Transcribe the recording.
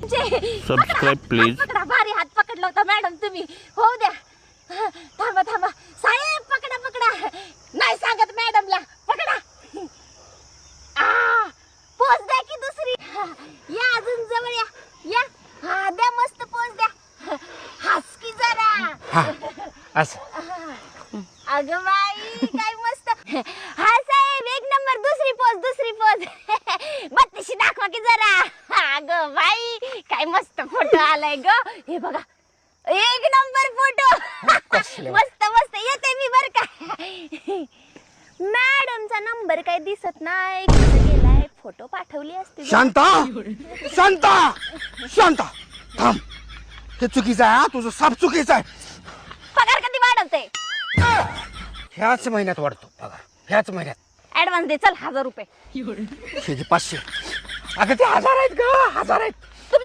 Subscribe please. पकडा, भारी हात पकडला होता मॅडम तुम्ही. होऊ द्या. थांबा थांबा साहेब, पकडा पकडा. नाही सांगत मॅडमला, पकडा. पोच द्या की दुसरी. या अजून जवळ या. या हा द्या, मस्त पोच द्या. हस की जरा. अगं बाई काय मस्त. हा साहेब एक नंबर. दुसरी पोच, दुसरी पोच. बत्तीशी दाखवा की जरा. अगं बाई काय मस्त फोटो आलाय ग. हे बघा, एक नंबर फोटो. मस्त मस्त. येते मी बर का. मॅडमचा नंबर काय दिसत नाही, कुठे गेलाय. फोटो पाठवली असते. शांता शांता शांता थांब. हे चुकीचं आहे, तुझं साप चुकीचं आहे. पगार कधी वाढवते? ह्याच महिन्यात वाढतो पगार, ह्याच महिन्यात. ऍडव्हान्स दे चल, 1000 रुपये. हे 500. अगं ते 1000 आहेत ग, 1000 आहेत.